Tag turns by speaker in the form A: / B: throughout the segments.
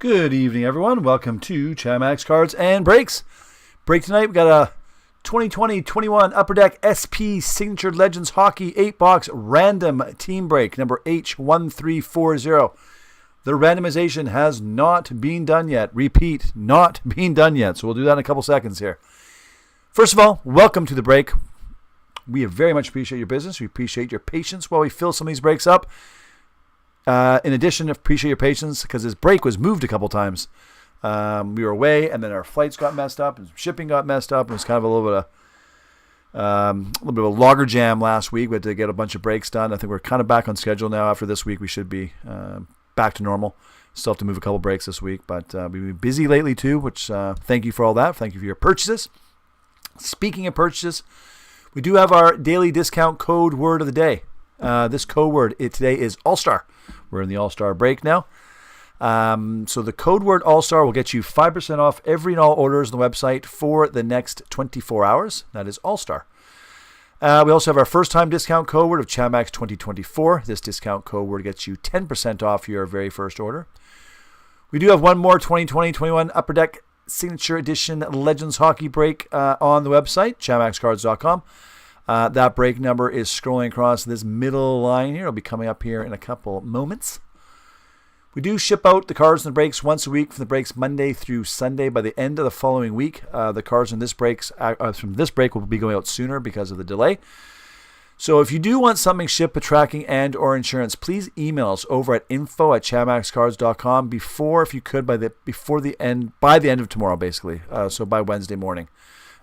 A: Good evening, everyone. Welcome to Chamax Cards and Breaks. Break tonight, we got a 2020-21 Upper Deck SP Signature Legends Hockey 8-box random team break, number H1340. The randomization has not been done yet. Repeat, not been done yet. So we'll do that in a couple seconds here. First of all, welcome to the break. We very much appreciate your business. We appreciate your patience while we fill some of these breaks up. In addition, appreciate your patience because this break was moved a couple times. We were away, and then our flights got messed up, and shipping got messed up. It was kind of a little bit of a logger jam last week. We had to get a bunch of breaks done. I think we're kind of back on schedule now. After this week, we should be back to normal. Still have to move a couple breaks this week, but we've been busy lately too. Which thank you for all that. Thank you for your purchases. Speaking of purchases, we do have our daily discount code word of the day. This code word today is All-Star. We're in the All-Star break now. So the code word All-Star will get you 5% off every and all orders on the website for the next 24 hours. That is All-Star. We also have our first-time discount code word of Chamax 2024. This discount code word gets you 10% off your very first order. We do have one more 2020-21 Upper Deck Signature Edition Legends Hockey break on the website, chamaxcards.com. That break number is scrolling across this middle line here. It'll be coming up here in a couple moments. We do ship out the cards and the breaks once a week from the breaks Monday through Sunday. By the end of the following week, the cards in this from this break will be going out sooner because of the delay. So if you do want something shipped with tracking and or insurance, please email us over at info@chamaxcards.com if you could, by the end of tomorrow, basically. So by Wednesday morning.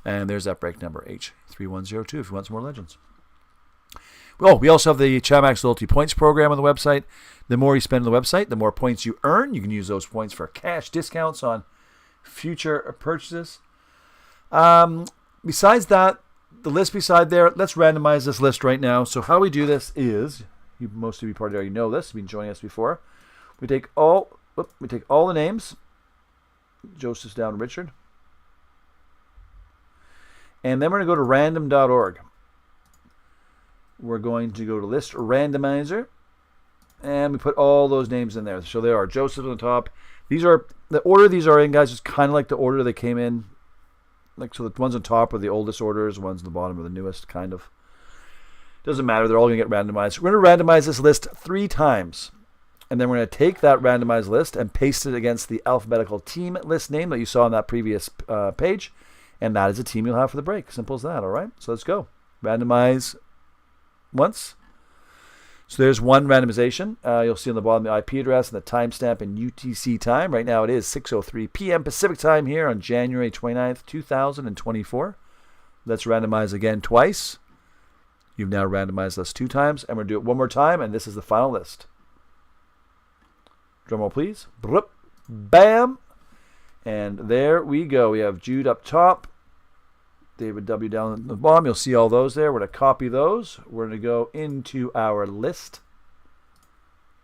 A: And there's that break number, H3102, if you want some more legends. Well, we also have the Chamax Loyalty Points program on the website. The more you spend on the website, the more points you earn. You can use those points for cash discounts on future purchases. Besides that, the list beside there, let's randomize this list right now. So how we do this is, most of you probably already know this, you've been joining us before. We take all the names. Joseph's down, Richard. And then we're going to go to random.org. We're going to go to list randomizer. And we put all those names in there. So there are Joseph on the top. The order these are in, guys, is kind of like the order they came in. So the ones on top are the oldest orders. The ones on the bottom are the newest, kind of. Doesn't matter. They're all going to get randomized. We're going to randomize this list 3 times. And then we're going to take that randomized list and paste it against the alphabetical team list name that you saw on that previous page. And that is a team you'll have for the break. Simple as that, all right? So let's go. Randomize once. So there's one randomization. You'll see on the bottom the IP address and the timestamp and UTC time. Right now it is 6:03 p.m. Pacific time here on January 29th, 2024. Let's randomize again twice. You've now randomized us 2 times. And we're going to do it one more time, and this is the final list. Drum roll, please. Bam. And there we go. We have Jude up top, David W. down at the bottom. You'll see all those there. We're going to copy those. We're going to go into our list.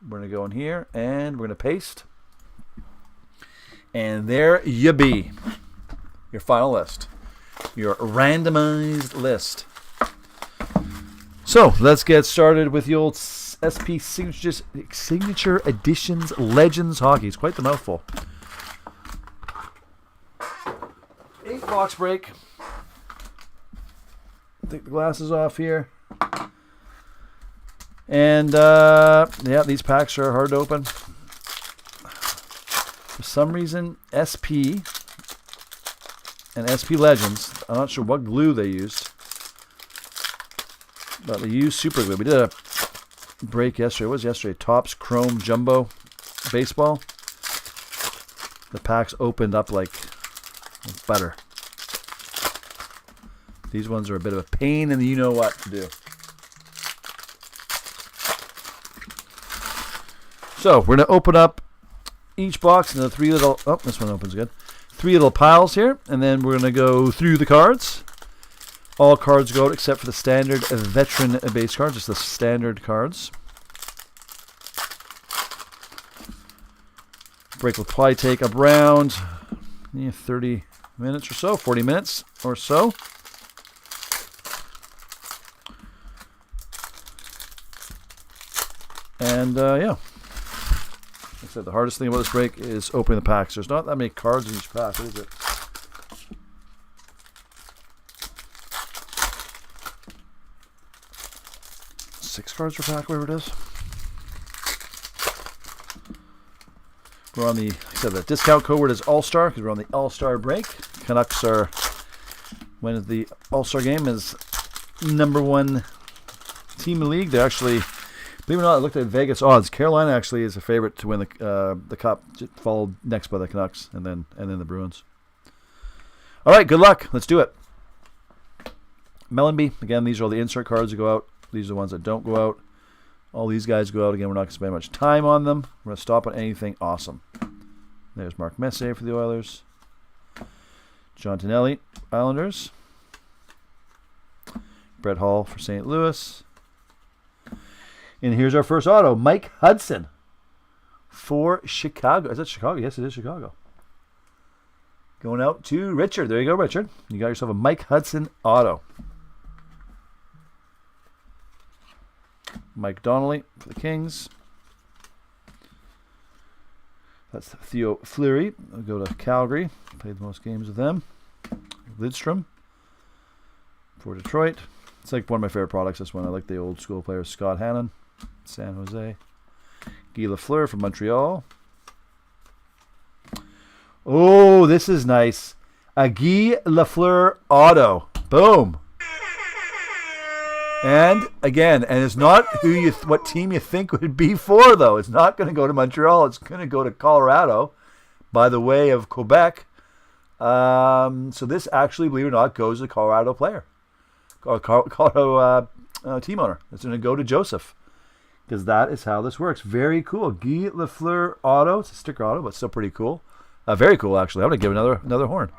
A: We're going to go in here, and we're going to paste. And there you be. Your final list. Your randomized list. So, let's get started with the old SP Signature Editions Legends Hockey. It's quite the mouthful. 8-box break. Take the glasses off here. And, yeah, these packs are hard to open. For some reason, SP and SP Legends, I'm not sure what glue they used, but they used super glue. We did a break yesterday. What was yesterday? Topps Chrome Jumbo Baseball. The packs opened up like butter. These ones are a bit of a pain in the you-know-what to do. So, we're going to open up each box into 3 little... Oh, this one opens good. 3 little piles here, and then we're going to go through the cards. All cards go out except for the standard veteran base cards, just the standard cards. Break will probably take around 30 minutes or so, 40 minutes or so. And, yeah. Let's said, the hardest thing about this break is opening the packs. There's not that many cards in each pack, is it? Six cards per pack, whatever it is. We're on the, like I said, the discount code word is All-Star because we're on the All-Star break. Canucks are, when the All-Star game is #1 team in the league. They're actually, believe it or not, I looked at Vegas odds. Carolina actually is a favorite to win the cup, followed next by the Canucks and then the Bruins. All right, good luck. Let's do it. Mellanby, again, these are all the insert cards that go out. These are the ones that don't go out. All these guys go out. Again, we're not going to spend much time on them. We're going to stop on anything awesome. There's Mark Messier for the Oilers. John Tonelli, Islanders. Brett Hall for St. Louis. And here's our first auto, Mike Hudson for Chicago. Is that Chicago? Yes, it is Chicago. Going out to Richard. There you go, Richard. You got yourself a Mike Hudson auto. Mike Donnelly for the Kings. That's Theo Fleury. I'll go to Calgary. Played the most games with them. Lidstrom for Detroit. It's like one of my favorite products, this one. I like the old school players. Scott Hannon, San Jose. Guy Lafleur from Montreal. Oh, this is nice. A Guy Lafleur auto. Boom. And again, and it's not what team you think would be for, though. It's not going to go to Montreal. It's going to go to Colorado by the way of Quebec. So this actually, believe it or not, goes to a Colorado player. Colorado team owner. It's going to go to Joseph. Because that is how this works. Very cool. Guy Lafleur auto. It's a sticker auto, but still pretty cool. Very cool, actually. I'm going to give another horn.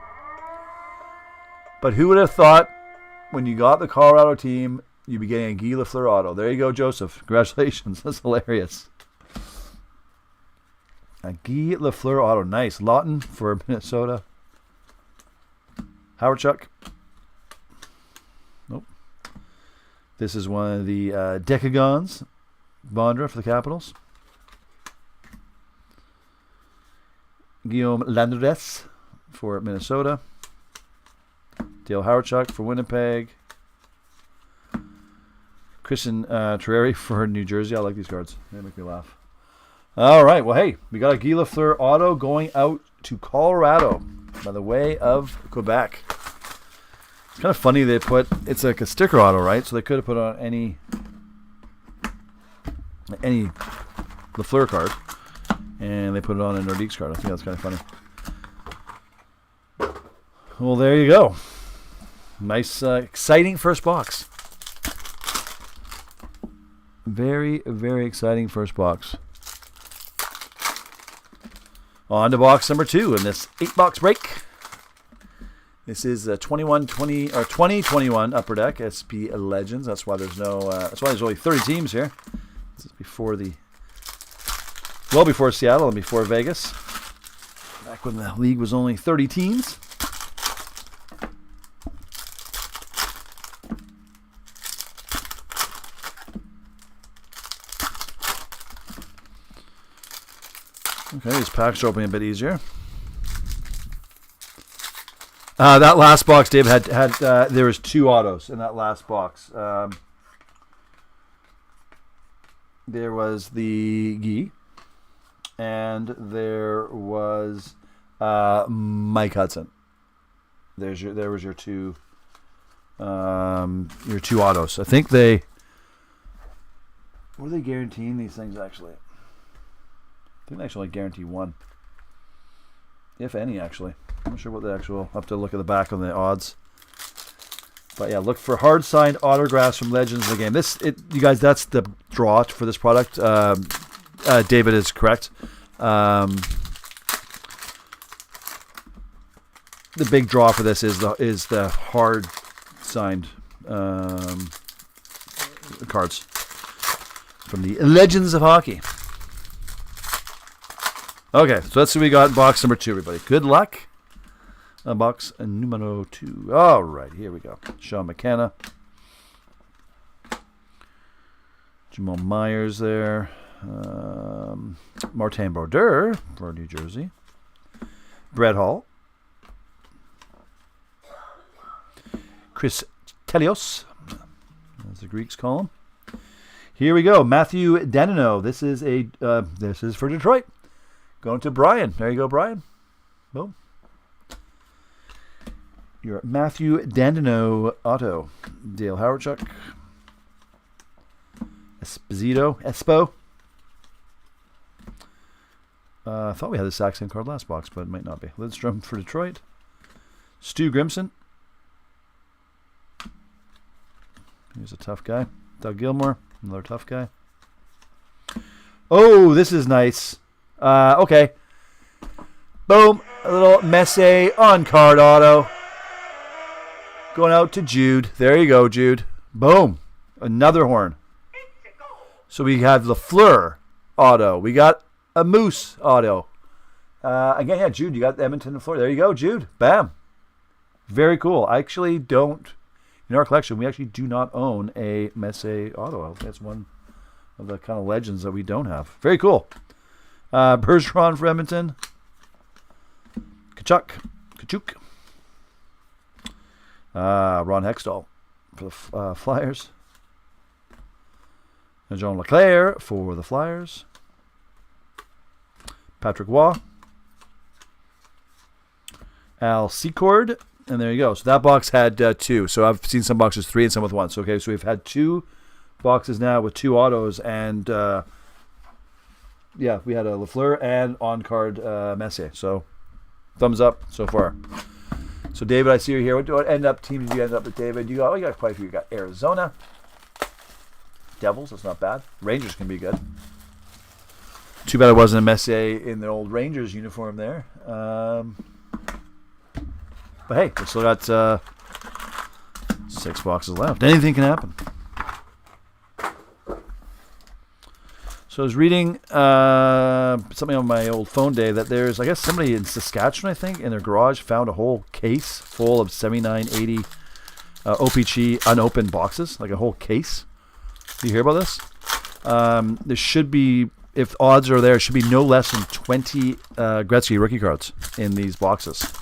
A: But who would have thought when you got the Colorado team, you'd be getting a Guy Lafleur auto. There you go, Joseph. Congratulations. That's hilarious. A Guy Lafleur auto. Nice. Lawton for Minnesota. Howard Chuck. Nope. This is one of the Decagons. Bondra for the Capitals. Guillaume Landres for Minnesota. Dale Howardchuk for Winnipeg. Christian Terreri for New Jersey. I like these cards. They make me laugh. All right. Well, hey, we got a Guy Lafleur auto going out to Colorado by the way of Quebec. It's kind of funny they put, it's like a sticker auto, right? So they could have put on any Lafleur card, and they put it on a Nordiques card. I think that's kind of funny. Well, there you go. Nice, exciting first box. Very, very exciting first box. On to box number 2 in this 8-box break. This is 2021 Upper Deck SP Legends. That's why there's no. That's why there's only 30 teams here. This is before before Seattle and before Vegas. Back when the league was only 30 teams. Okay, these packs are opening a bit easier. That last box, Dave, had there was 2 autos in that last box. There was the Guy, and there was Mike Hudson. There was your 2 autos. I think what are they guaranteeing these things actually? I think they actually guarantee 1, if any, actually. I'm not sure what the actual. I'll have to look at the back on the odds. But yeah, look for hard signed autographs from legends of the game. You guys, that's the draw for this product. David is correct. The big draw for this is the hard signed cards from the Legends of Hockey. Okay, so let's see what we got in box number 2, everybody. Good luck. Box numero 2. All right, here we go. Sean McKenna. Jamal Myers there. Martin Brodeur for New Jersey. Brett Hall. Chris Telios, as the Greeks call him. Here we go. Matthew Danino. This is for Detroit. Going to Brian. There you go, Brian. Boom. Your Matthew Dandino auto. Dale Howardchuk. Espo. I thought we had the exact same card last box, but it might not be. Lidstrom for Detroit. Stu Grimson. He's a tough guy. Doug Gilmore. Another tough guy. Oh, this is nice. Okay. Boom. A little Messier on card auto. Going out to Jude. There you go, Jude. Boom. Another horn. So we have Lafleur auto. We got a Moose auto. Again, yeah, Jude, you got Edmonton and Florida. There you go, Jude. Bam. Very cool. I actually don't, in our collection, we actually do not own a Messier auto. That's one of the kind of legends that we don't have. Very cool. Bergeron for Edmonton. Kachuk. Ron Hextall for the Flyers. And Jean Leclerc for the Flyers. Patrick Waugh. Al Secord. And there you go. So that box had 2. So I've seen some boxes 3 and some with 1. So okay, so we've had 2 boxes now with 2 autos. And yeah, we had a Lafleur and on-card Messier. So thumbs up so far. So David, I see you here. What team did you end up with, David? You got quite a few. You got Arizona. Devils, that's not bad. Rangers can be good. Too bad it wasn't a Messier in the old Rangers uniform there. But hey, we still got 6 boxes left. Anything can happen. So I was reading something on my old phone day that there's, I guess, somebody in Saskatchewan, I think, in their garage found a whole case full of 7980 OPG unopened boxes, like a whole case. Do you hear about this? There should be, if odds are there, it should be no less than 20 Gretzky rookie cards in these boxes.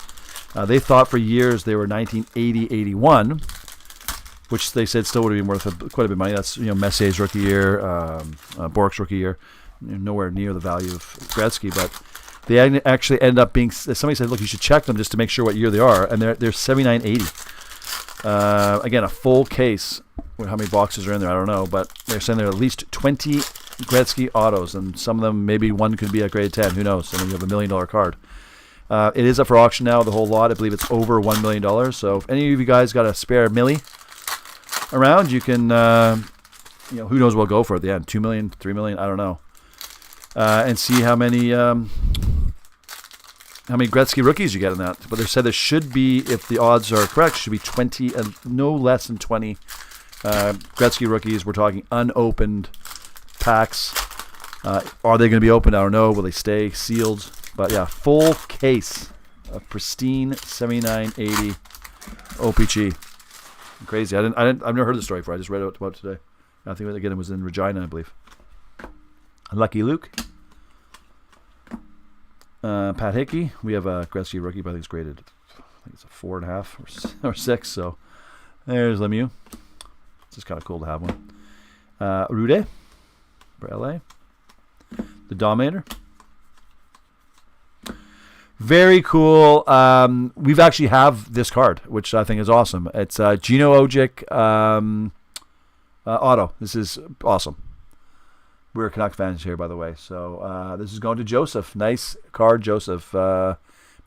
A: They thought for years they were 1980-81, which they said still would have been worth quite a bit of money. That's Messier's rookie year, Bork's rookie year, nowhere near the value of Gretzky. But they actually end up being. Somebody said, "Look, you should check them just to make sure what year they are," and they're 79-80. Again, a full case. How many boxes are in there? I don't know, but they're saying there are at least 20 Gretzky autos, and some of them, maybe one could be a grade 10. Who knows? I mean, you have $1 million card. It is up for auction now, the whole lot. I believe it's over $1 million. So if any of you guys got a spare milli around, you can, who knows what we'll go for at the end. $2 million, $3 million, I don't know. And see how many Gretzky rookies you get in that. But they said there should be, if the odds are correct, should be 20, no less than 20 Gretzky rookies. We're talking unopened packs. Are they going to be opened? I don't know. Will they stay sealed? But yeah, full case of pristine 7980 OPG. Crazy. I've never heard the story before. I just read about it today. I think again it was in Regina, I believe. Lucky Luke. Pat Hickey. We have a Gretzky rookie, but I think it's graded. I think it's a 4.5 or 6. So there's Lemieux. It's just kind of cool to have one. Rude for LA. The Dominator. Very cool. We've actually have this card, which I think is awesome. It's Gino Ojic auto. This is awesome. We're Canuck fans here, by the way. So this is going to Joseph. Nice card, Joseph.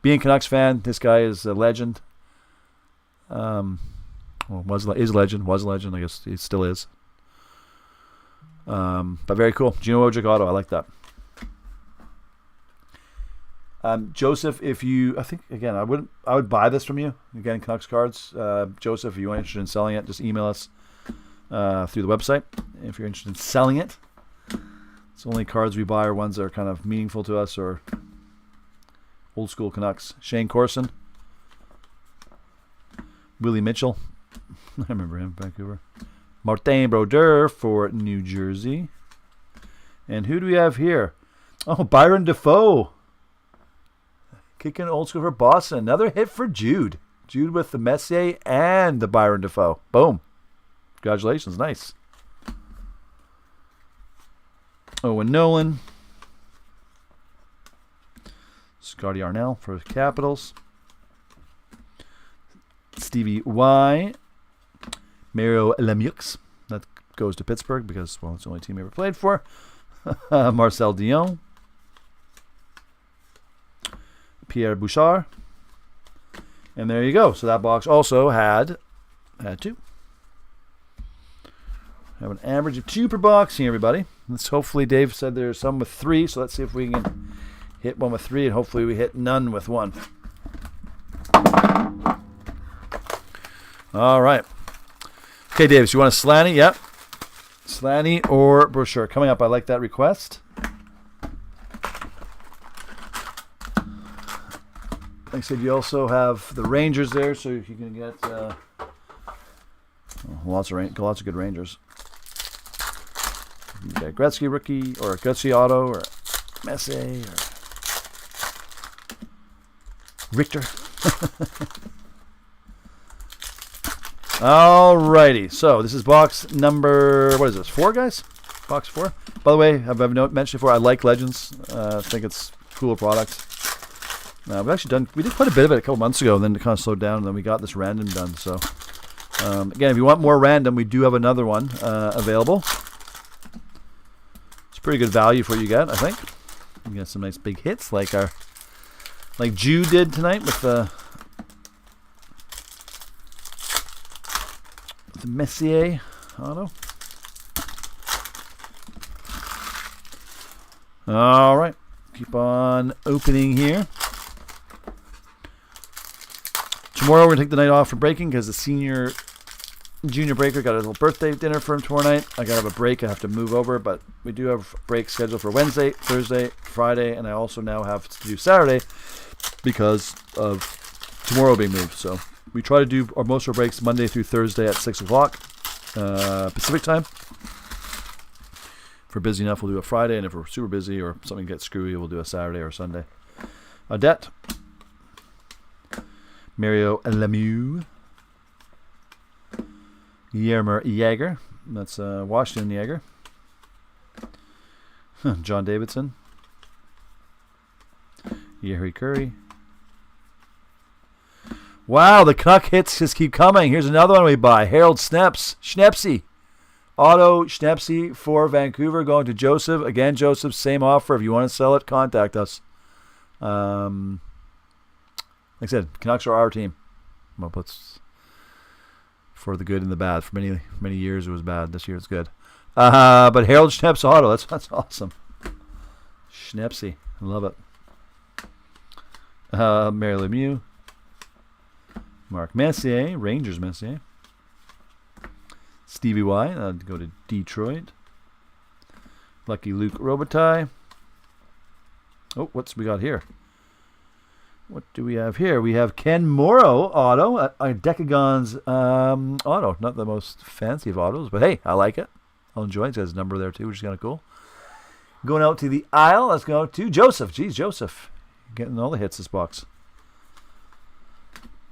A: Being a Canucks fan, this guy is a legend. Is a legend. I guess he still is. But very cool. Gino Ojic auto. I like that. Joseph, if you, I think again, I would buy this from you. Again, Canucks cards. Joseph, if you're interested in selling it, just email us through the website. If you're interested in selling it, it's only cards we buy are ones that are kind of meaningful to us or old school Canucks. Shane Corson, Willie Mitchell, I remember him, Vancouver. Martin Brodeur for New Jersey. And who do we have here? Oh, Byron Defoe. Kicking old school for Boston. Another hit for Jude. Jude with the Messier and the Byron Defoe. Boom. Congratulations. Nice. Owen Nolan. Scotty Arnell for Capitals. Stevie Y. Mario Lemieux. That goes to Pittsburgh because, well, it's the only team he ever played for. Marcel Dion. Pierre Bouchard. And there you go. So that box also had 2. Have an average of 2 per box here, everybody. Let's hopefully, Dave said there's some with 3, so let's see if we can hit one with 3, and hopefully we hit none with 1. All right. Okay, Dave, so you want a Slaney? Yep. Slaney or brochure. Coming up, I like that request. Like I said, you also have the Rangers there, so you can get lots of good Rangers. You got Gretzky rookie, or a Gretzky auto, or Messier, or Richter. Alrighty, so this is box number, what is this, 4, guys? Box 4. By the way, I've mentioned before, I like Legends. I think it's a cool product. We did quite a bit of it a couple months ago, and then it kind of slowed down, and then we got this random done. So, again, if you want more random, we do have another one available. It's pretty good value for what you get, I think. You get some nice big hits like Jude did tonight with the Messier auto. All right, keep on opening here. Tomorrow we're going to take the night off for breaking because the junior breaker got a little birthday dinner for him tomorrow night. I got to have a break. I have to move over, but we do have breaks scheduled for Wednesday, Thursday, Friday, and I also now have to do Saturday because of tomorrow being moved. So we try to do most of our breaks Monday through Thursday at 6 o'clock Pacific time. If we're busy enough, we'll do a Friday, and if we're super busy or something gets screwy, we'll do a Saturday or Sunday. Odette. Mario Lemieux. Yermer Yager. That's Washington Yager. John Davidson. Yehri Curry. Wow, the Canuck hits just keep coming. Here's another one we buy. Harold Schnepsy. Auto Schnepsy for Vancouver going to Joseph. Again, Joseph, same offer. If you want to sell it, contact us. Like I said, Canucks are our team. Well, it's for the good and the bad. For many years it was bad. This year it's good. But Harold Schneps auto, that's awesome. Schnepsy, I love it. Mary Lemieux. Mark Messier, Rangers Messier. Stevie Y, go to Detroit. Lucky Luke Robitaille. Oh, what's we got here? What do we have here? We have Ken Morrow auto, a Decagon's auto. Not the most fancy of autos, but hey, I like it. I'll enjoy it. It has a number there too, which is kind of cool. Going out to the aisle, let's go to Joseph. Geez, Joseph. Getting all the hits this box.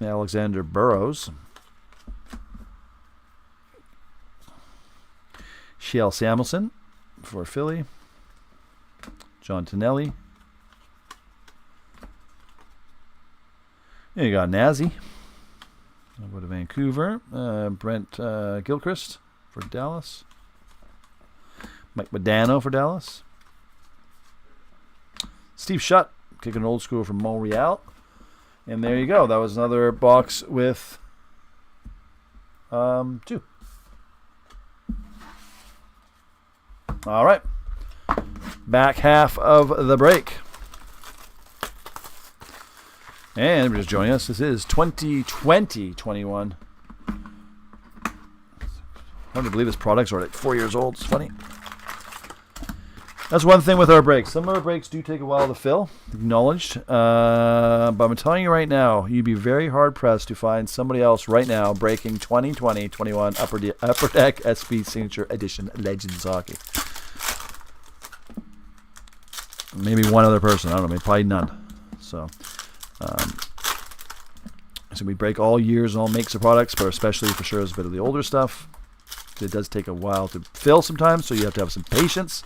A: Alexander Burrows. Shea Samuelson for Philly. John Tonelli. There you got Nazi. I'll go to Vancouver. Brent Gilchrist for Dallas. Mike Modano for Dallas. Steve Shutt, kicking old school from Montreal. And there you go. That was another box with 2. All right. Back half of the break. And everybody just joining us. This is 2020-21. Hard to believe this product's already 4 years old. It's funny. That's one thing with our breaks. Some of our breaks do take a while to fill, acknowledged. But I'm telling you right now, you'd be very hard-pressed to find somebody else right now breaking 2020-21 Upper Deck SP Signature Edition Legends Hockey. Maybe one other person. I don't know. Maybe probably none. So we break all years and all makes of products, but especially for sure is a bit of the older stuff. It does take a while to fill sometimes, so you have to have some patience.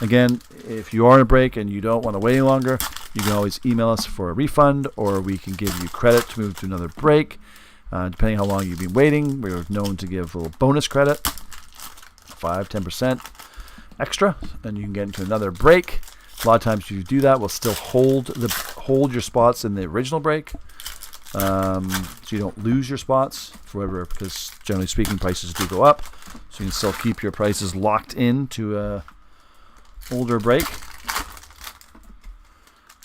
A: Again, if you are in a break and you don't want to wait any longer, you can always email us for a refund, or we can give you credit to move to another break. Depending how long you've been waiting, we're known to give a little bonus credit, 5-10% extra, and you can get into another break. A lot of times if you do that, we'll still hold your spots in the original break, so you don't lose your spots forever, because generally speaking prices do go up, so you can still keep your prices locked in to a older break,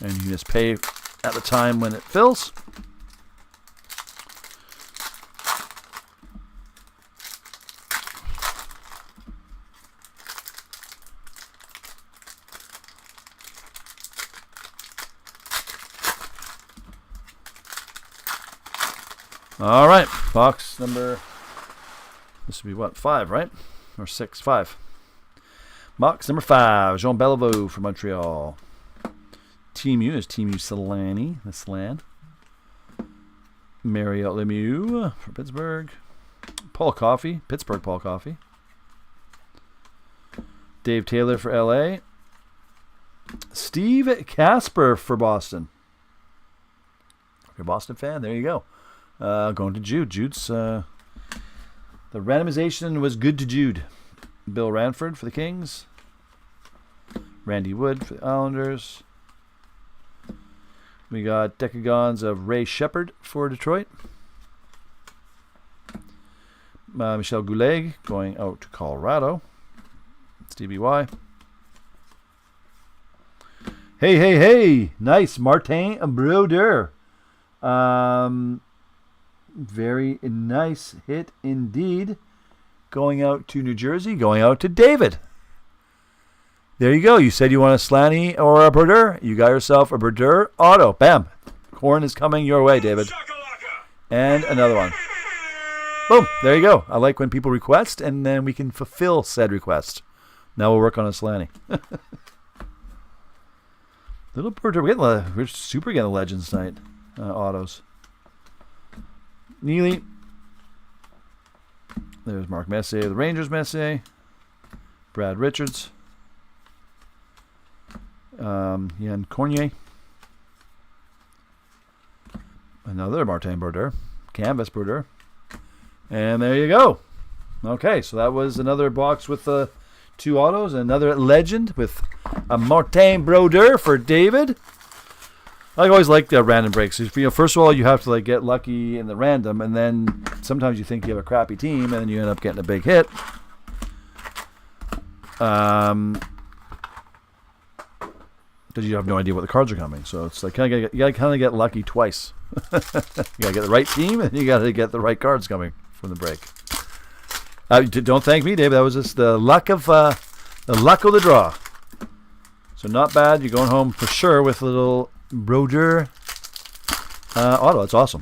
A: and you can just pay at the time when it fills. All right, box number, this would be what, 5, right? Or 6, 5. Box number 5, Jean Beliveau from Montreal. Team U is Team U Solani, the Slan. Mario Lemieux for Pittsburgh. Paul Coffey, Pittsburgh Paul Coffey. Dave Taylor for LA. Steve Casper for Boston. If you're a Boston fan, there you go. Going to Jude. Jude's the randomization was good to Jude. Bill Ranford for the Kings. Randy Wood for the Islanders. We got decagons of Ray Shepard for Detroit. Michel Goulet going out to Colorado. Stevie Y. Hey. Nice. Martin Brodeur. Very nice hit indeed. Going out to New Jersey. Going out to David. There you go. You said you want a Slaney or a Brodeur. You got yourself a Brodeur auto. Bam. Corn is coming your way, David. And another one. Boom. There you go. I like when people request, and then we can fulfill said request. Now we'll work on a Slaney. Little Brodeur. We're super getting the Legends tonight. Autos. Neely. There's Mark Messier, the Rangers Messier. Brad Richards. Yann Cornier. Another Martin Brodeur. Canvas Brodeur. And there you go. Okay, so that was another box with 2 autos. Another Legend with a Martin Brodeur for David. I always like the random breaks. First of all, you have to get lucky in the random, and then sometimes you think you have a crappy team, and then you end up getting a big hit. Because you have no idea what the cards are coming. So it's like you gotta get lucky twice. You gotta get the right team, and you gotta get the right cards coming from the break. Don't thank me, Dave. That was just the luck of the draw. So not bad. You're going home for sure with a little Brodeur auto. That's awesome.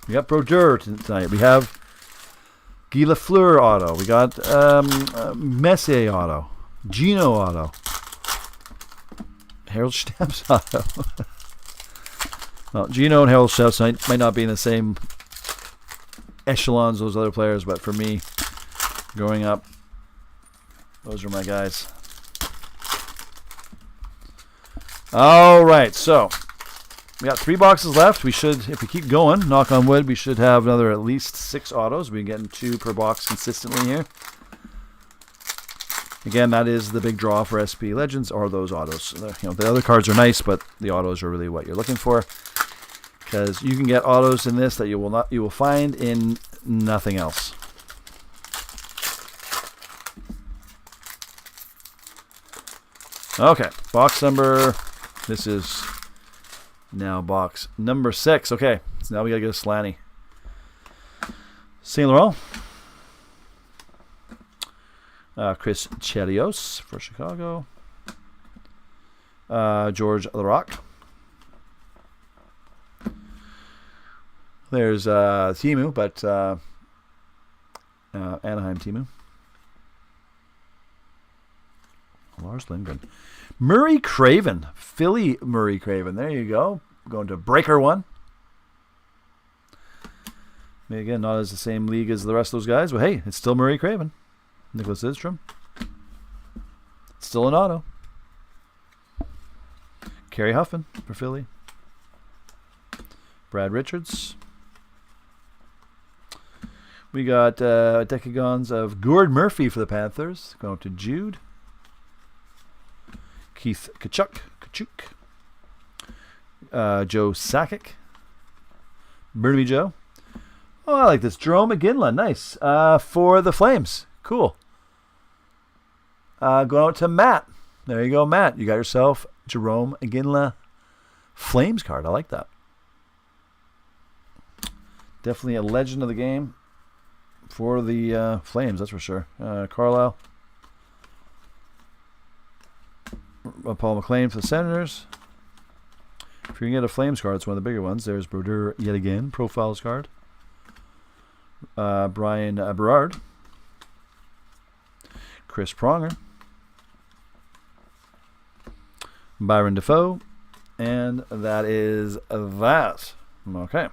A: We got Brodeur tonight. We have Guy Lafleur auto. We got Messier auto. Gino auto. Harold Stamps auto. Well, Gino and Harold Stamps might not be in the same echelons as those other players, but for me, growing up, those are my guys. All right, so we got 3 boxes left. We should, if we keep going, knock on wood, we should have another at least 6 autos. We're getting 2 per box consistently here. Again, that is the big draw for SP Legends, or those autos. The other cards are nice, but the autos are really what you're looking for, because you can get autos in this that you will find in nothing else. Okay, box number. This is now box number 6. Okay, so now we gotta get a Slaney. Saint Laurent. Chris Chelios for Chicago. George Laraque. There's Timu, but Anaheim Timu. Lars Lindgren. Murray Craven. Philly Murray Craven. There you go. Going to Breaker 1. Maybe again, not as the same league as the rest of those guys, but hey, it's still Murray Craven. Nicholas Lidstrom. Still an auto. Kerry Huffman for Philly. Brad Richards. We got decagons of Gord Murphy for the Panthers. Going up to Jude. Keith Kachuk. Joe Sakic. Burnaby Joe. Oh, I like this. Jerome McGinley. Nice. For the Flames. Cool. Going out to Matt. There you go, Matt. You got yourself Jerome McGinley Flames card. I like that. Definitely a legend of the game for the Flames, that's for sure. Carlisle. Paul McLean for the Senators. If you can get a Flames card, it's one of the bigger ones. There's Brodeur yet again, Profiles card. Brian Berard. Chris Pronger. Byron Defoe. And that is that. Okay.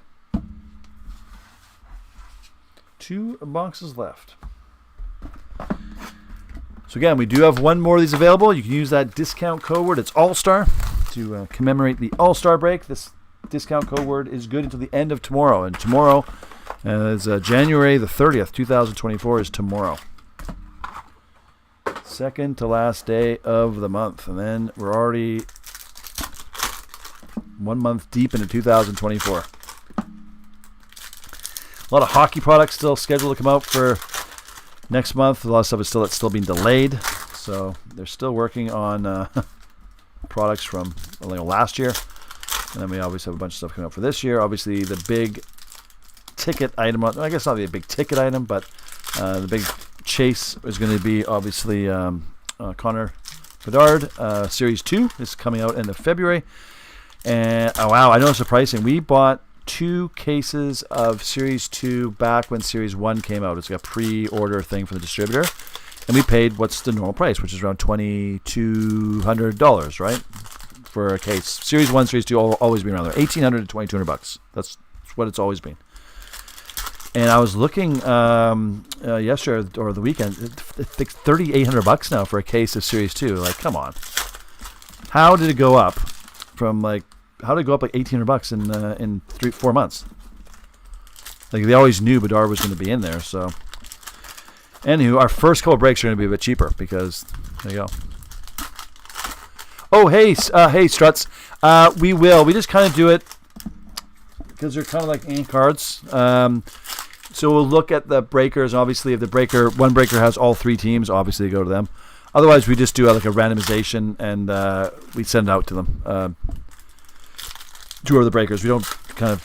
A: 2 boxes left. So again, we do have one more of these available. You can use that discount code word. It's All-Star to commemorate the All-Star break. This discount code word is good until the end of tomorrow. And tomorrow is January the 30th, 2024 is tomorrow. Second to last day of the month. And then we're already 1 month deep into 2024. A lot of hockey products still scheduled to come out for next month. A lot of stuff is still being delayed. So they're still working on products from last year. And then we obviously have a bunch of stuff coming up for this year. Obviously the big ticket item, I guess not the big ticket item, but the big chase is going to be obviously Connor Bedard. Series 2 is coming out end of February. And oh wow, I noticed the pricing. We bought 2 cases of Series 2 back when Series 1 came out. It's got a pre-order thing from the distributor. And we paid what's the normal price, which is around $2,200, right? For a case. Series 1, Series 2 always been around there. $1,800 to $2,200. That's what it's always been. And I was looking yesterday or the weekend, it's $3,800 now for a case of Series 2. Like, come on. How did it go up from how did it go up like $1,800 in 3-4 months? Like they always knew Bedard was going to be in there. So, anywho, our first couple breaks are going to be a bit cheaper because there you go. Oh hey Struts, we will. We just kind of do it because they're kind of like ink cards. So we'll look at the breakers. Obviously, if one breaker has all 3 teams, obviously they go to them. Otherwise, we just do like a randomization and we send it out to them. 2 of the breakers. We don't I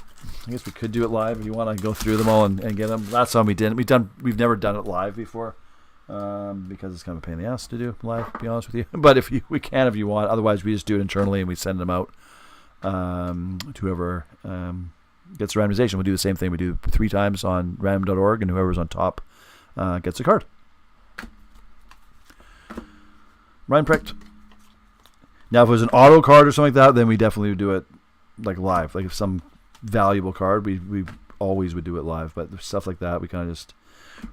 A: guess we could do it live if you want to go through them all and get them. Last time we didn't. We've never done it live before because it's kind of a pain in the ass to do live, to be honest with you. But we can if you want. Otherwise, we just do it internally and we send them out to whoever gets the randomization. We'll do the same thing. We do 3 times on random.org and whoever's on top gets a card. Ryan Pricht. Now, if it was an auto card or something like that, then we definitely would do it like live. Like if some valuable card, we always would do it live. But stuff like that, we kind of just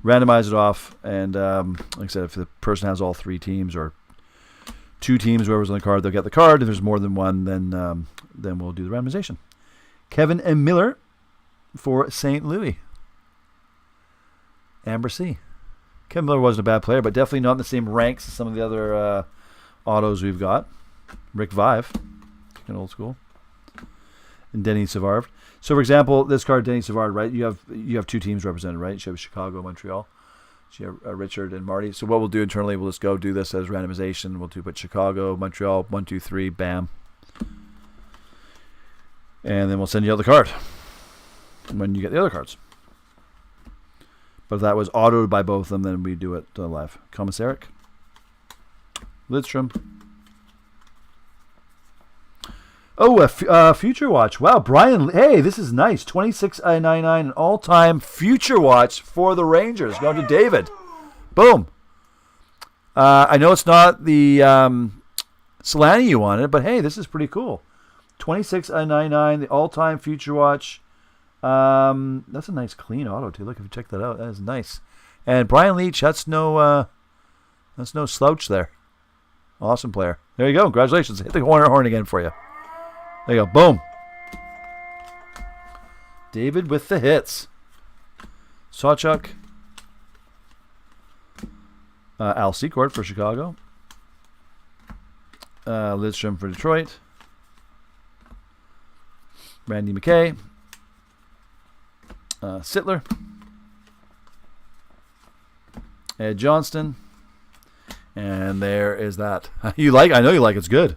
A: randomize it off. And like I said, if the person has all 3 teams or 2 teams, whoever's on the card, they'll get the card. If there's more than one, then we'll do the randomization. Kevin M. Miller for St. Louis. Amber C. Kevin Miller wasn't a bad player, but definitely not in the same ranks as some of the other autos we've got. Rick Vive, an old school. And Denny Savard. So, for example, this card, Denny Savard, right? You have 2 teams represented, right? You have Chicago, Montreal. So you have Richard and Marty. So what we'll do internally, we'll just go do this as randomization. We'll put Chicago, Montreal, 1, 2, 3, bam. And then we'll send you out the card when you get the other cards. But if that was autoed by both of them, then we do it live. Commissaric. Lidstrom. Oh, Future Watch. Wow, Brian. Hey, this is nice. 26.99, an all-time Future Watch for the Rangers. Going to David. Boom. I know it's not the Solani you wanted, but hey, this is pretty cool. 26/99, the all-time Future Watch. That's a nice clean auto too. Look, if you check that out, that is nice. And Brian Leach, that's no slouch there. Awesome player. There you go. Congratulations. Hit the horn again for you. There you go. Boom. David with the hits. Sawchuk. Al Secord for Chicago. Lidstrom for Detroit. Randy McKay. Sittler. Ed Johnston. And there is that. I know you like it. It's good.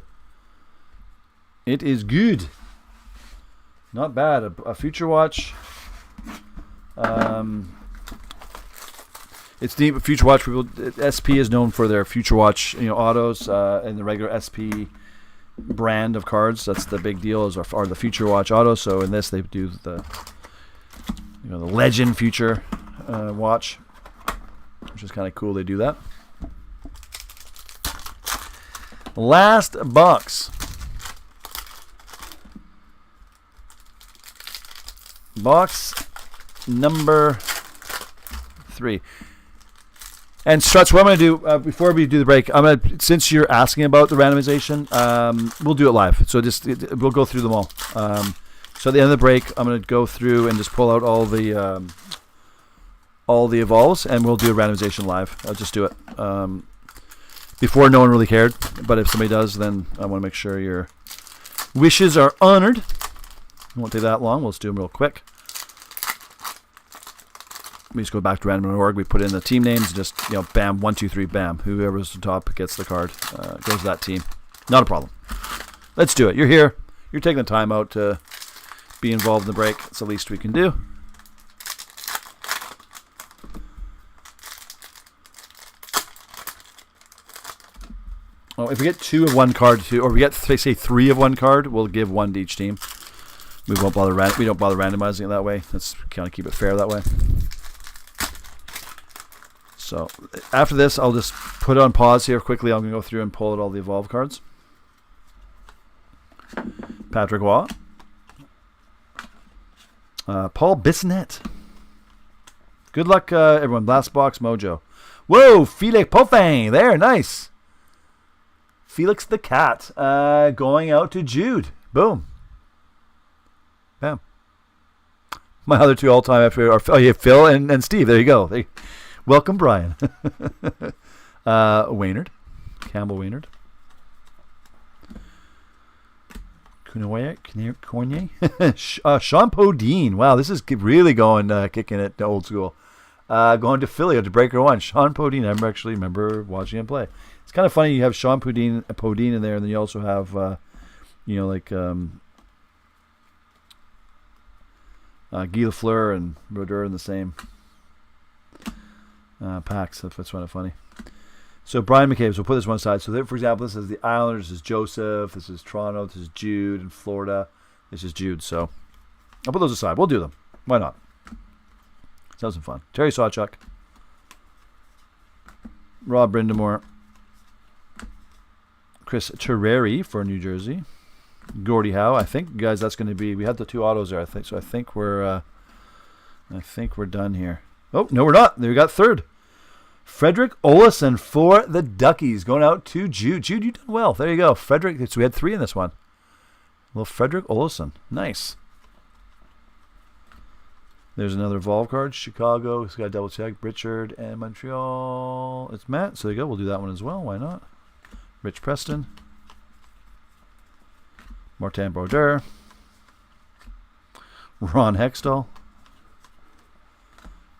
A: It is good. Not bad. A Future Watch. It's neat. Future Watch people. SP is known for their Future Watch, autos and the regular SP brand of cards. That's the big deal. Are the Future Watch autos. So in this, they do the Legend Future Watch, which is kind of cool. They do that. Last box. Box number 3. And Struts, what I'm going to do before we do the break, since you're asking about the randomization, we'll do it live. So we'll go through them all. So at the end of the break, I'm going to go through and just pull out all the evolves, and we'll do a randomization live. I'll just do it. Before, no one really cared, but if somebody does, then I want to make sure your wishes are honored. It won't take that long. We'll just do them real quick. We just go back to random.org. We put in the team names, just bam, 1, 2, 3, bam. Whoever's the top gets the card. Goes to that team. Not a problem. Let's do it. You're here. You're taking the time out to be involved in the break. It's the least we can do. Well, if we get 2 of one card, or we get say 3 of one card, we'll give 1 to each team. We don't bother randomizing it that way. Let's kind of keep it fair that way. So after this, I'll just put it on pause here quickly. I'm going to go through and pull out all the evolve cards. Patrick Waugh. Paul Bissonnette. Good luck, everyone. Last box mojo. Whoa, Felix Poffin. There, nice. Felix the Cat going out to Jude. Boom. Bam. My other 2 all-time after are Phil and Steve. There you go. Welcome, Brian. Waynard. Campbell Waynard. Cornier. Sean Podine. Wow, this is really going, kicking it to old school. Going to Philly to Breaker 1. Sean Podine. I remember watching him play. It's kind of funny you have Sean Podine in there, and then you also have, Guy Lafleur and Brodeur in the same packs. That's kind of funny. So Brian McCabe, so we'll put this one side. So there, for example, this is the Islanders, this is Joseph, this is Toronto, this is Jude in Florida, this is Jude. So I'll put those aside. We'll do them. Why not? Sounds some fun. Terry Sawchuk. Rob Brindamore. Chris Terreri for New Jersey. Gordie Howe. I think, guys, that's going to be. We had the 2 autos there. I think so. I think we're done here. Oh no, we're not. We got 3rd. Frederick Olofsson for the Duckies, going out to Jude. Jude, you done well. There you go, Frederick. So we had 3 in this one. Well, Frederick Olofsson, nice. There's another Evolve card. Chicago. It's got a double check. Richard and Montreal. It's Matt. So there you go. We'll do that one as well. Why not? Rich Preston. Martin Brodeur. Ron Hextall.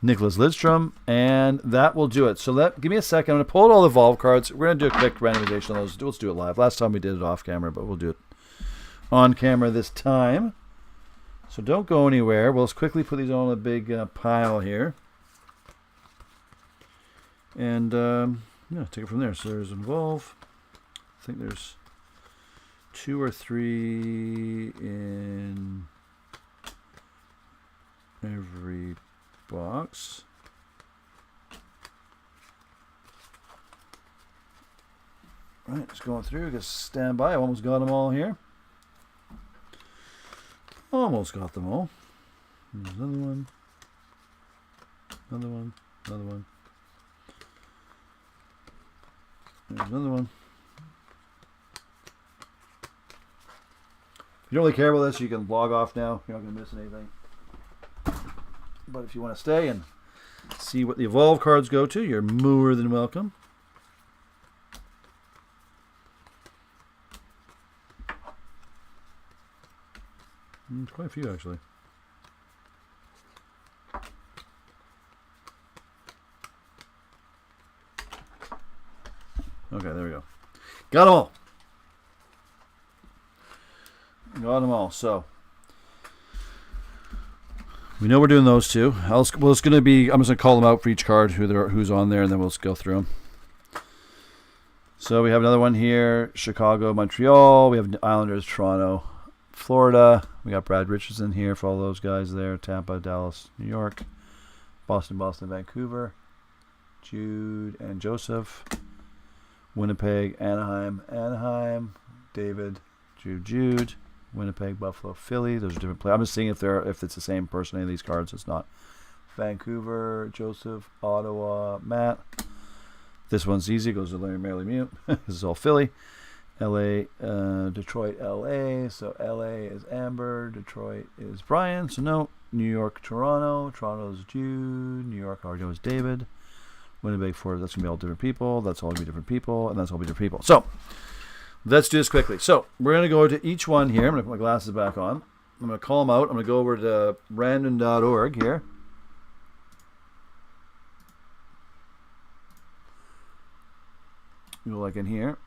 A: Nicholas Lidstrom. And that will do it. So give me a second. I'm going to pull out all the Evolve cards. We're going to do a quick randomization of those. Let's do it live. Last time we did it off camera, but we'll do it on camera this time. So don't go anywhere. We'll just quickly put these on a big pile here. And take it from there. So there's Evolve. I think there's 2 or 3 in every box. Right, just going through. Just stand by. I almost got them all here. Almost got them all. There's another one. Another one. Another one. There's another one. If you don't really care about this, you can log off now. You're not going to miss anything. But if you want to stay and see what the Evolve cards go to, you're more than welcome. There's quite a few, actually. Okay, there we go. Got them all. Got them all. So we know we're doing those two. Well, it's going to be. I'm just going to call them out for each card, who's on there, and then we'll just go through them. So we have another one here: Chicago, Montreal. We have Islanders, Toronto, Florida. We got Brad Richardson here for all those guys there: Tampa, Dallas, New York, Boston, Vancouver, Jude and Joseph. Winnipeg, Anaheim, David, Jude, Winnipeg, Buffalo, Philly. Those are different players. I'm just seeing if it's the same person. Any of these cards, it's not. Vancouver, Joseph, Ottawa, Matt. This one's easy. Goes to Larry Merrily Mute. This is all Philly. LA, Detroit, LA. So LA is Amber. Detroit is Brian. So no. New York, Toronto. Toronto's Jude. New York, Argo is David. Winnipeg, Florida, that's going to be all different people. That's all going to be different people. And that's all going to be different people. So, let's do this quickly. So, we're going to go to each one here. I'm going to put my glasses back on. I'm going to call them out. I'm going to go over to random.org here. Go like in here.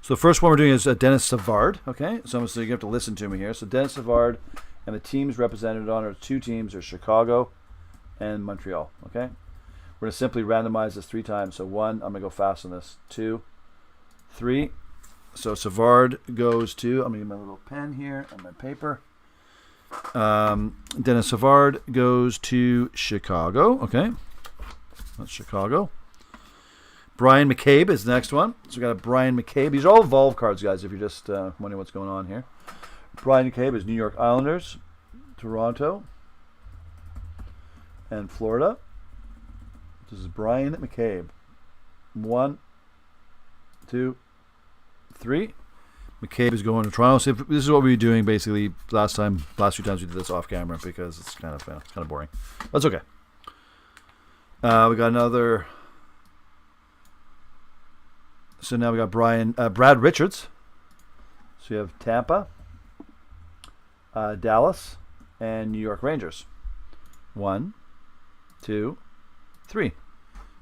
A: So, the first one we're doing is Dennis Savard. Okay? So, you have to listen to me here. So, Dennis Savard and the teams represented on are two teams. Are Chicago and Montreal. Okay, we're going to simply randomize this 3 times. So 1, I'm going to go fast on this. 2, 3. So Savard goes to, I'm going to get my little pen here and my paper. Dennis Savard goes to Chicago. Okay, that's Chicago. Brian McCabe is the next one. So we got a Brian McCabe. These are all Evolve cards, guys, if you're just wondering what's going on here. Brian McCabe is New York Islanders, Toronto, and Florida. This is Brian McCabe. 1, 2, 3. McCabe is going to Toronto. So this is what we were doing basically last few times we did this off camera because it's kind of boring. That's okay. We got another. So now we got Brad Richards. So you have Tampa, Dallas, and New York Rangers. 1, 2, 3.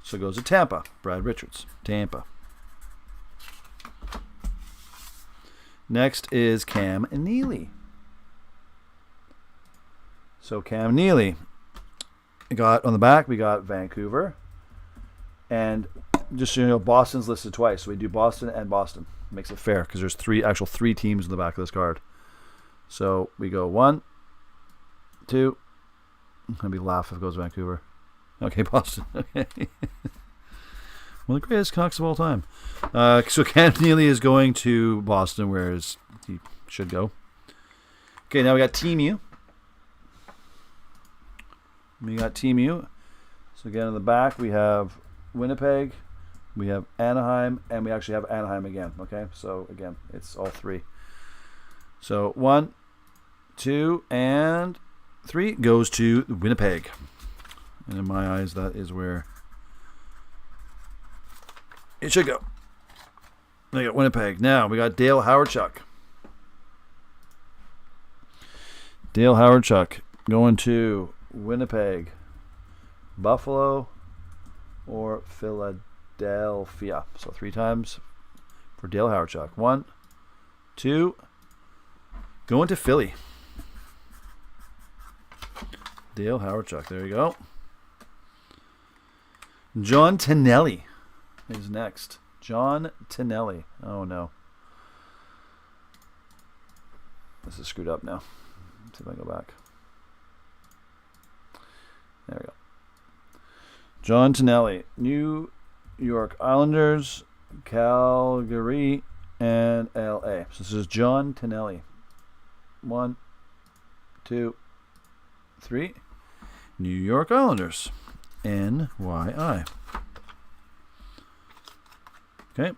A: So it goes to Tampa. Brad Richards. Tampa. Next is Cam Neely. So Cam Neely. Got on the back, we got Vancouver. And just so you know, Boston's listed twice. So we do Boston and Boston. Makes it fair because there's three teams in the back of this card. So we go 1, 2. I'm going to be laugh if it goes Vancouver. Okay, Boston. Okay. One of the greatest Canucks of all time. So Cam Neely is going to Boston, whereas he should go. Okay, now we got Team U. So again, in the back, we have Winnipeg, we have Anaheim, and we actually have Anaheim again. Okay, so again, it's all 3. So 1, 2, and 3 goes to Winnipeg. And in my eyes, that is where it should go. We got Winnipeg. Now we got Dale Hawerchuk. Dale Hawerchuk going to Winnipeg, Buffalo, or Philadelphia. So 3 times for Dale Hawerchuk. 1, 2, going to Philly. Dale Hawerchuk. There you go. John Tonelli is next. John Tonelli. Oh, no. This is screwed up now. Let's see if I can go back. There we go. John Tonelli. New York Islanders, Calgary, and LA. So this is John Tonelli. 1, 2, 3. New York Islanders. NYI. Okay.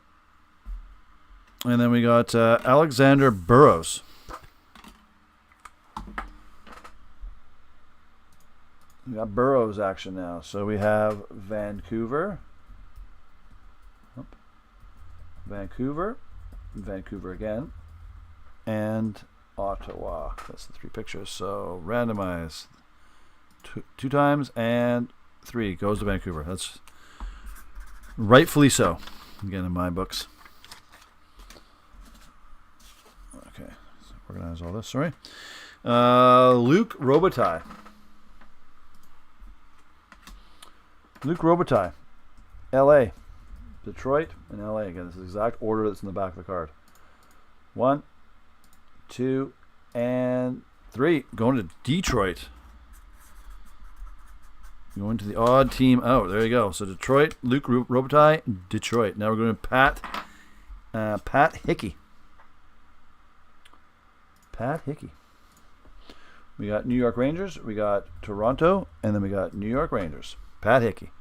A: And then we got Alexander Burrows. We got Burrows action now. So we have Vancouver. Vancouver again, and Ottawa. That's the 3 pictures. So randomize 2 times, and 3 goes to Vancouver. That's rightfully so, again, in my books. Okay, so organize all this. Sorry. Luc Robitaille. Luc Robitaille, LA. Detroit and LA. Again, this is the exact order that's in the back of the card. 1, 2, and 3. Going to Detroit. Going to the odd team out. There you go. So Detroit, Luc Robitaille, Detroit. Now we're going to Pat Hickey. Pat Hickey. We got New York Rangers. We got Toronto, and then we got New York Rangers. Pat Hickey.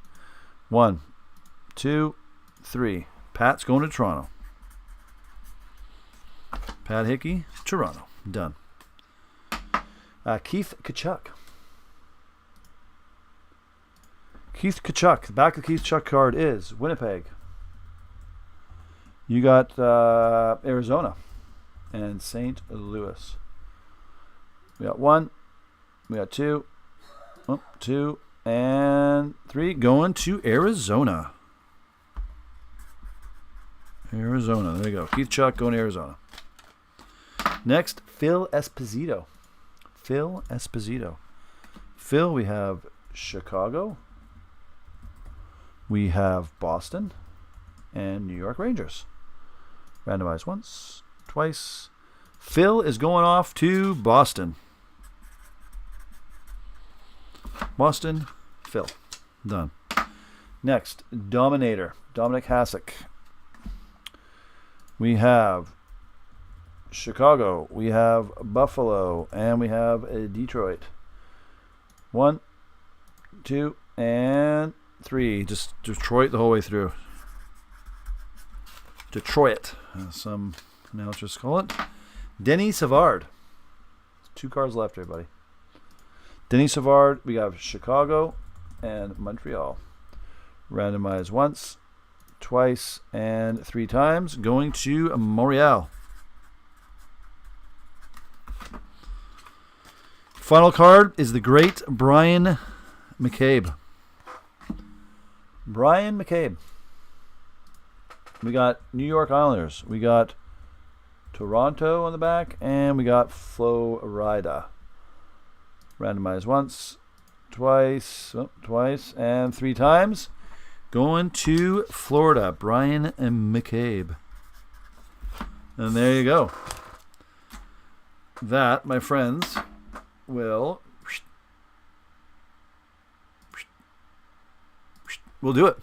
A: 1, 2, 3. Pat's going to Toronto. Pat Hickey, Toronto. Done. Keith Tkachuk. Keith Tkachuk. The back of the Keith Tkachuk card is Winnipeg. You got Arizona and St. Louis. We got 1. We got 2. 2 and 3. Going to Arizona. Arizona. There you go. Keith Tkachuk going to Arizona. Next, Phil Esposito. Phil, we have Chicago. We have Boston. And New York Rangers. Randomized once, twice. Phil is going off to Boston. Boston, Phil. Done. Next, Dominator. Dominic Hasek. We have Chicago, we have Buffalo, and we have Detroit. 1, 2, and 3. Just Detroit the whole way through. Detroit, as some announcers call it. Denis Savard. 2 cards left, everybody. Denis Savard, we have Chicago and Montreal. Randomized once, twice, and 3 times. Going to Montreal. Final card is the great Bryan McCabe. Bryan McCabe. We got New York Islanders. We got Toronto on the back, and we got Florida. Randomized once, twice, and 3 times. Going to Florida, Bryan McCabe. And there you go. That, my friends, will do it.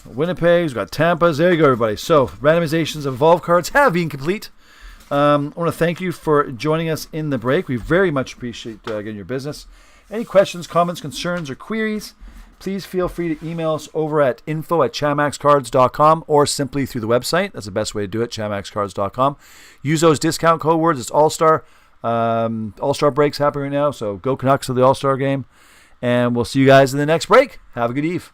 A: Winnipeg's got Tampa's. There you go, everybody. So, randomizations of Evolve cards have been complete. I want to thank you for joining us in the break. We very much appreciate getting your business. Any questions, comments, concerns, or queries, please feel free to email us over at info@chamaxcards.com or simply through the website. That's the best way to do it, chamaxcards.com. Use those discount code words. It's All-Star. All-Star breaks happening right now, so go Canucks to the All-Star game. And we'll see you guys in the next break. Have a good eve.